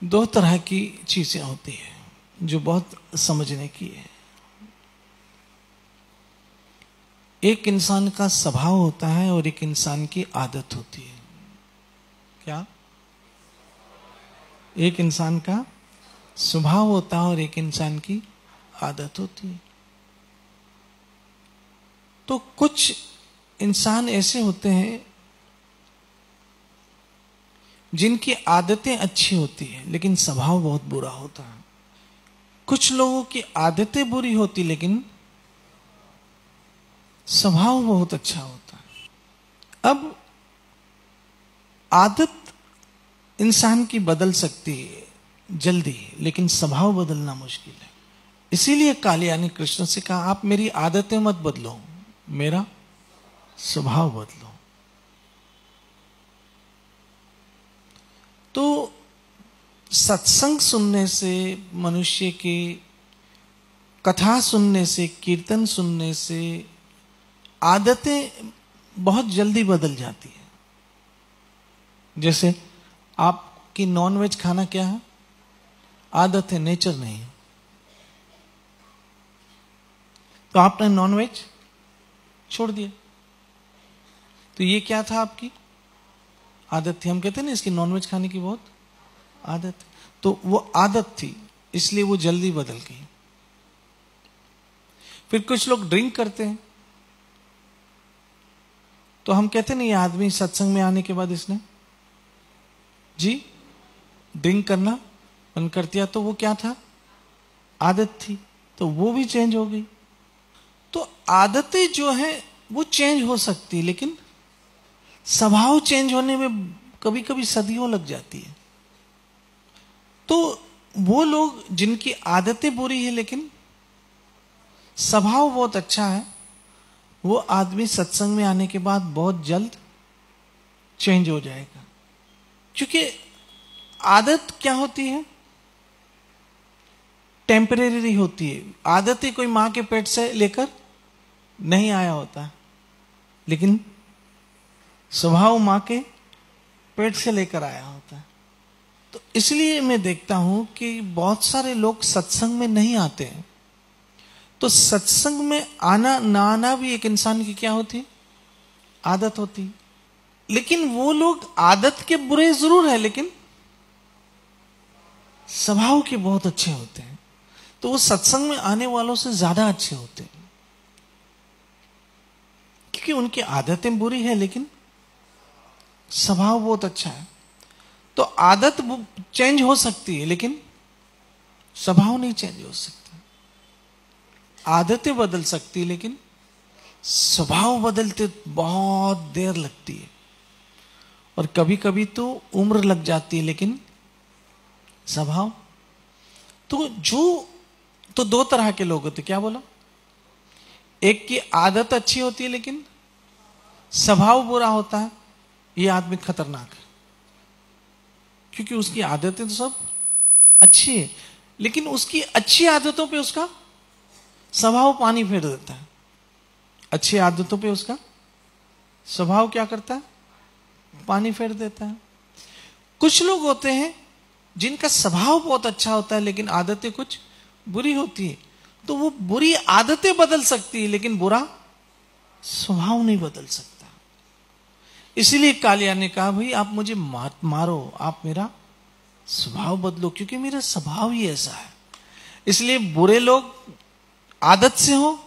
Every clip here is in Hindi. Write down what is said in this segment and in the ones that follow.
दो तरह की चीजें होती है जो बहुत समझने की है। एक इंसान का स्वभाव होता है और एक इंसान की आदत होती है। क्या? एक इंसान का स्वभाव होता है और एक इंसान की आदत होती है। तो कुछ इंसान ऐसे होते हैं जिनकी आदतें अच्छी होती है लेकिन स्वभाव बहुत बुरा होता है। कुछ लोगों की आदतें बुरी होती लेकिन स्वभाव बहुत अच्छा होता है। अब आदत इंसान की बदल सकती है जल्दी, लेकिन स्वभाव बदलना मुश्किल है। इसीलिए कालिया ने कृष्ण से कहा, आप मेरी आदतें मत बदलो, मेरा स्वभाव बदलो। तो सत्संग सुनने से, मनुष्य की कथा सुनने से, कीर्तन सुनने से आदतें बहुत जल्दी बदल जाती है। जैसे आपकी नॉनवेज खाना क्या है? आदत है, नेचर नहीं है। तो आपने नॉनवेज छोड़ दिया, तो ये क्या था? आपकी आदत थी। हम कहते हैं ना इसकी नॉनवेज खाने की बहुत आदत है। तो वो आदत थी, इसलिए वो जल्दी बदल गई। फिर कुछ लोग ड्रिंक करते हैं, तो हम कहते हैं ना ये आदमी सत्संग में आने के बाद इसने जी ड्रिंक करना बंद कर दिया। तो वो क्या था? आदत थी, तो वो भी चेंज हो गई। तो आदतें जो है वो चेंज हो सकती, लेकिन स्वभाव चेंज होने में कभी कभी सदियों लग जाती है। तो वो लोग जिनकी आदतें बुरी है लेकिन स्वभाव बहुत अच्छा है, वो आदमी सत्संग में आने के बाद बहुत जल्द चेंज हो जाएगा। क्योंकि आदत क्या होती है? टेम्परेरी होती है। आदतें कोई मां के पेट से लेकर नहीं आया होता, लेकिन स्वभाव मां के पेट से लेकर आया होता है। तो इसलिए मैं देखता हूं कि बहुत सारे लोग सत्संग में नहीं आते हैं। तो सत्संग में आना ना आना भी एक इंसान की क्या होती? आदत होती। लेकिन वो लोग आदत के बुरे जरूर है, लेकिन स्वभाव के बहुत अच्छे होते हैं। तो वो सत्संग में आने वालों से ज्यादा अच्छे होते हैं, क्योंकि उनकी आदतें बुरी है लेकिन स्वभाव बहुत अच्छा है। तो आदत चेंज हो सकती है लेकिन स्वभाव नहीं चेंज हो सकता। आदतें बदल सकती है लेकिन स्वभाव बदलते बहुत देर लगती है, और कभी कभी तो उम्र लग जाती है, लेकिन स्वभाव तो दो तरह के लोग होते। क्या बोला? एक की आदत अच्छी होती है लेकिन स्वभाव बुरा होता है। ये आदमी खतरनाक है, क्योंकि उसकी आदतें तो सब अच्छी है, लेकिन उसकी अच्छी आदतों पे उसका स्वभाव पानी फेर देता है। अच्छी आदतों पे उसका स्वभाव क्या करता है? पानी फेर देता है। कुछ लोग होते हैं जिनका स्वभाव बहुत अच्छा होता है लेकिन आदतें कुछ बुरी होती है। तो वो बुरी आदतें बदल सकती है लेकिन बुरा स्वभाव नहीं बदल सकता। इसीलिए कालिया ने कहा, भाई आप मुझे मारो, आप मेरा स्वभाव बदलो, क्योंकि मेरा स्वभाव ही ऐसा है। इसलिए बुरे लोग आदत से हो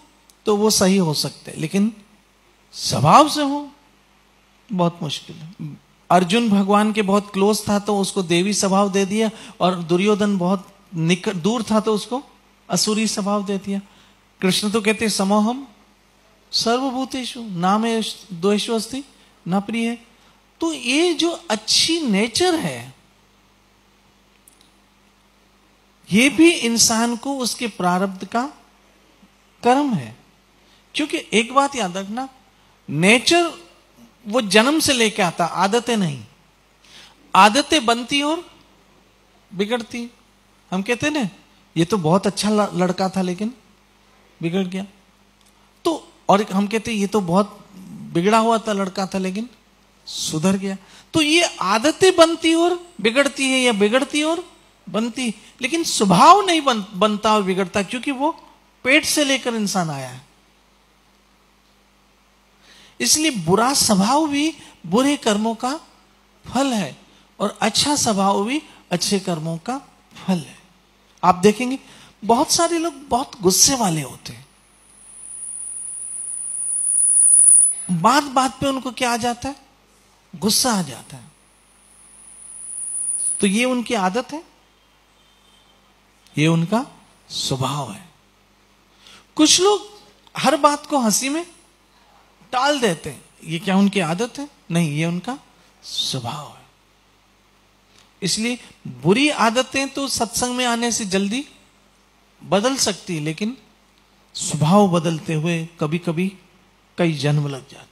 तो वो सही हो सकते हैं, लेकिन स्वभाव से हो बहुत मुश्किल है। अर्जुन भगवान के बहुत क्लोज था तो उसको देवी स्वभाव दे दिया, और दुर्योधन बहुत निकट दूर था तो उसको असुरी स्वभाव दे दिया। कृष्ण तो कहते समोहम सर्वभूतेषु नामे द्वेषो अस्ति न प्रिय। तो ये जो अच्छी नेचर है, ये भी इंसान को उसके प्रारब्ध का कर्म है। क्योंकि एक बात याद रखना, नेचर वो जन्म से लेके आता, आदतें नहीं। आदतें बनती और बिगड़ती। हम कहते हैं ना, ये तो बहुत अच्छा लड़का था लेकिन बिगड़ गया। तो और हम कहते हैं ये तो बहुत बिगड़ा हुआ था लड़का था लेकिन सुधर गया। तो ये आदतें बनती और बिगड़ती है, या बिगड़ती और बनती, लेकिन स्वभाव नहीं बनता और बिगड़ता, क्योंकि वो पेट से लेकर इंसान आया है। इसलिए बुरा स्वभाव भी बुरे कर्मों का फल है और अच्छा स्वभाव भी अच्छे कर्मों का फल है। आप देखेंगे बहुत सारे लोग बहुत गुस्से वाले होते हैं, बात बात पे उनको क्या आ जाता है, गुस्सा आ जाता है। तो ये उनकी आदत है, ये उनका स्वभाव है। कुछ लोग हर बात को हंसी में टाल देते हैं, ये क्या उनकी आदत है? नहीं, ये उनका स्वभाव है। इसलिए बुरी आदतें तो सत्संग में आने से जल्दी बदल सकती है, लेकिन स्वभाव बदलते हुए कभी कभी कई जन्म लग जाते।